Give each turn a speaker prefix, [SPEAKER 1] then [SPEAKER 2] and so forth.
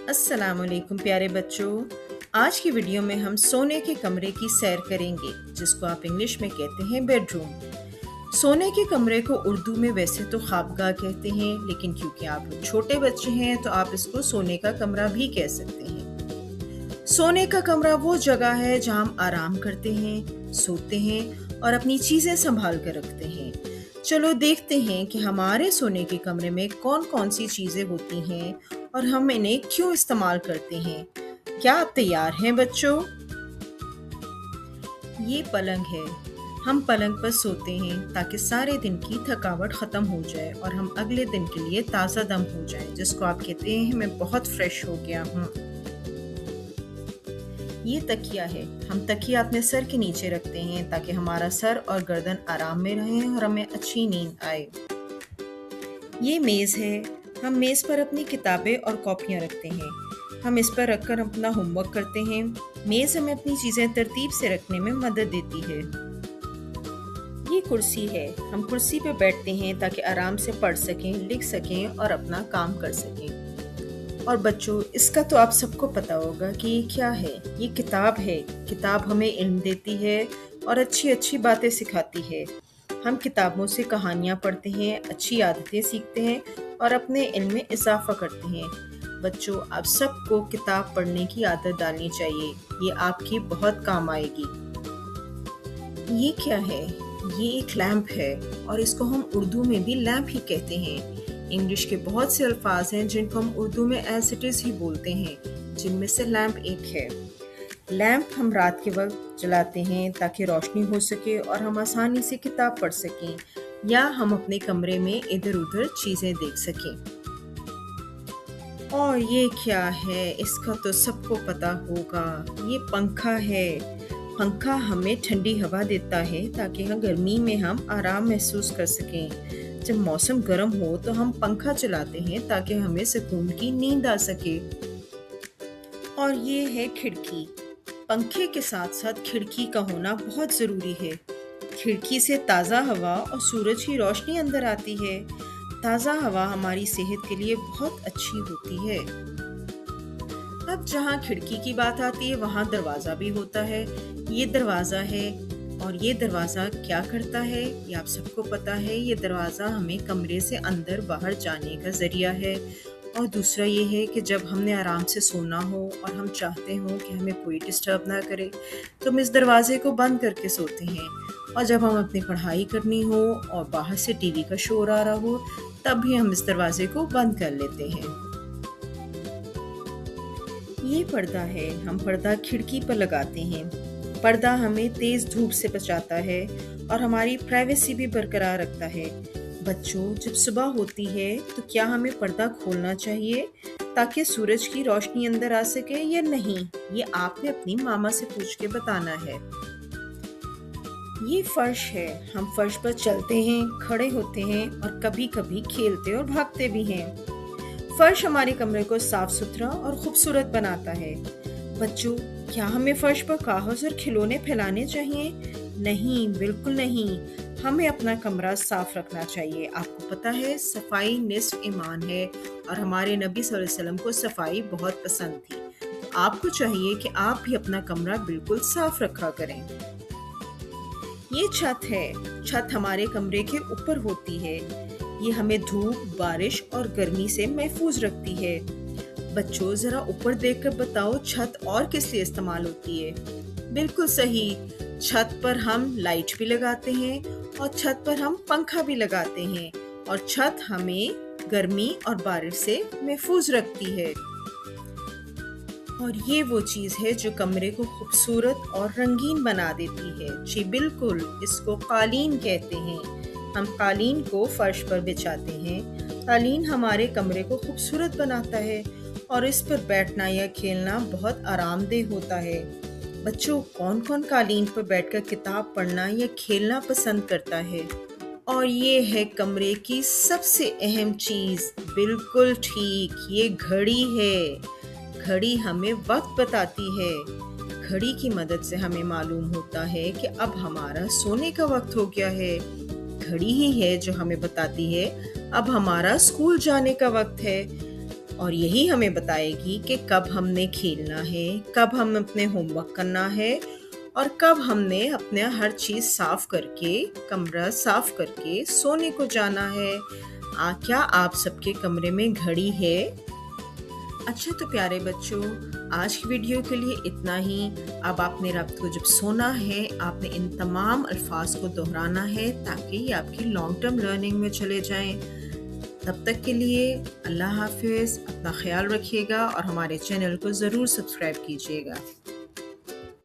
[SPEAKER 1] अस्सलाम वालेकुम प्यारे बच्चों। आज की वीडियो में हम सोने के कमरे की सैर करेंगे, जिसको आप इंग्लिश में कहते हैं बेडरूम। सोने के कमरे को उर्दू में वैसे तो ख्वाबगाह कहते हैं, लेकिन क्योंकि आप लोग छोटे बच्चे हैं तो आप इसको सोने का कमरा भी कह सकते हैं। सोने का कमरा वो जगह है जहां हम आराम करते हैं, सोते हैं और अपनी चीज़ें संभाल कर रखते हैं। चलो देखते हैं कि हमारे सोने के कमरे में कौन कौन सी चीज़ें होती हैं और हम इन्हें क्यों इस्तेमाल करते हैं। क्या आप तैयार हैं बच्चों? ये पलंग है। हम पलंग पर सोते हैं ताकि सारे दिन की थकावट ख़त्म हो जाए और हम अगले दिन के लिए ताज़ा दम हो जाएं, जिसको आप कहते हैं मैं बहुत फ्रेश हो गया हूँ। ये तकिया है। हम तकिया अपने सर के नीचे रखते हैं ताकि हमारा सर और गर्दन आराम में रहें और हमें अच्छी नींद आए। ये मेज़ है। हम मेज़ पर अपनी किताबें और कॉपियाँ रखते हैं। हम इस पर रखकर अपना होमवर्क करते हैं। मेज़ हमें अपनी चीज़ें तरतीब से रखने में मदद देती है। ये कुर्सी है। हम कुर्सी पर बैठते हैं ताकि आराम से पढ़ सकें, लिख सकें और अपना काम कर सकें। और बच्चों, इसका तो आप सबको पता होगा कि ये क्या है। ये किताब है। किताब हमें इल्म देती है और अच्छी अच्छी बातें सिखाती है। हम किताबों से कहानियाँ पढ़ते हैं, अच्छी आदतें सीखते हैं और अपने इल्म में इजाफा करते हैं। बच्चों, आप सबको किताब पढ़ने की आदत डालनी चाहिए। ये आपकी बहुत काम आएगी। ये क्या है? ये एक लैंप है और इसको हम उर्दू में भी लैंप ही कहते हैं। इंग्लिश के बहुत से अल्फाज हैं जिनको हम उर्दू में एज इट इज़ ही बोलते हैं, जिनमें से लैंप एक है। लैंप हम रात के वक्त जलाते हैं ताकि रोशनी हो सके और हम आसानी से किताब पढ़ सकें या हम अपने कमरे में इधर उधर चीज़ें देख सकें। और ये क्या है? इसका तो सबको पता होगा। ये पंखा है। पंखा हमें ठंडी हवा देता है ताकि गर्मी में हम आराम महसूस कर सकें। जब मौसम गर्म हो तो हम पंखा चलाते हैं ताकि हमें सुकून की नींद आ सके। और ये है खिड़की। पंखे के साथ साथ खिड़की का होना बहुत ज़रूरी है। खिड़की से ताज़ा हवा और सूरज की रोशनी अंदर आती है। ताज़ा हवा हमारी सेहत के लिए बहुत अच्छी होती है। अब जहाँ खिड़की की बात आती है वहाँ दरवाज़ा भी होता है। ये दरवाज़ा है और ये दरवाज़ा क्या करता है ये आप सबको पता है। ये दरवाज़ा हमें कमरे से अंदर बाहर जाने का ज़रिया है। और दूसरा ये है कि जब हमने आराम से सोना हो और हम चाहते हो कि हमें कोई डिस्टर्ब ना करे तो हम इस दरवाज़े को बंद करके सोते हैं। और जब हम अपनी पढ़ाई करनी हो और बाहर से टीवी का शोर आ रहा हो तब भी हम इस दरवाज़े को बंद कर लेते हैं। ये पर्दा है। हम पर्दा खिड़की पर लगाते हैं। पर्दा हमें तेज़ धूप से बचाता है और हमारी प्राइवेसी भी बरकरार रखता है। बच्चों, जब सुबह होती है तो क्या हमें पर्दा खोलना चाहिए ताकि सूरज की रोशनी अंदर आ सके या नहीं? ये आपने अपनी मामा से पूछ के बताना है। ये फर्श है। हम फर्श पर चलते हैं, खड़े होते हैं और कभी कभी खेलते और भागते भी हैं। फर्श हमारे कमरे को साफ सुथरा और खूबसूरत बनाता है। बच्चों, क्या हमें फर्श पर कागज और खिलौने फैलाने चाहिए? नहीं, बिल्कुल नहीं। हमें अपना कमरा साफ रखना चाहिए। आपको पता है सफाई निस्फ ईमान है और हमारे नबी सल्लल्लाहु अलैहि वसल्लम को सफाई बहुत पसंद थी। तो आपको चाहिए कि आप भी अपना कमरा बिल्कुल साफ रखा करें। ये छत है। छत हमारे कमरे के ऊपर होती है। ये हमें धूप, बारिश और गर्मी से महफूज रखती है। बच्चों, जरा ऊपर देखकर बताओ छत और किस लिए इस्तेमाल होती है? बिल्कुल सही। छत पर हम लाइट भी लगाते हैं और छत पर हम पंखा भी लगाते हैं और छत हमें गर्मी और बारिश से महफूज रखती है। और ये वो चीज़ है जो कमरे को खूबसूरत और रंगीन बना देती है। जी बिल्कुल, इसको कालीन कहते हैं। हम कालीन को फर्श पर बिछाते हैं। कालीन हमारे कमरे को खूबसूरत बनाता है और इस पर बैठना या खेलना बहुत आरामदेह होता है। बच्चों, कौन कौन कालीन पर बैठकर किताब पढ़ना या खेलना पसंद करता है? और ये है कमरे की सबसे अहम चीज़। बिल्कुल ठीक, ये घड़ी है। घड़ी हमें वक्त बताती है। घड़ी की मदद से हमें मालूम होता है कि अब हमारा सोने का वक्त हो गया है। घड़ी ही है जो हमें बताती है अब हमारा स्कूल जाने का वक्त है। और यही हमें बताएगी कि कब हमने खेलना है, कब हम अपने होमवर्क करना है और कब हमने अपने हर चीज़ साफ करके, कमरा साफ करके सोने को जाना है। क्या आप सबके कमरे में घड़ी है? अच्छा तो प्यारे बच्चों, आज की वीडियो के लिए इतना ही। अब आपने रात को जब सोना है, आपने इन तमाम अल्फाज को दोहराना है ताकि ये आपकी लॉन्ग टर्म लर्निंग में चले जाएं। तब तक के लिए अल्लाह हाफिज़, अपना ख्याल रखिएगा और हमारे चैनल को ज़रूर सब्सक्राइब कीजिएगा।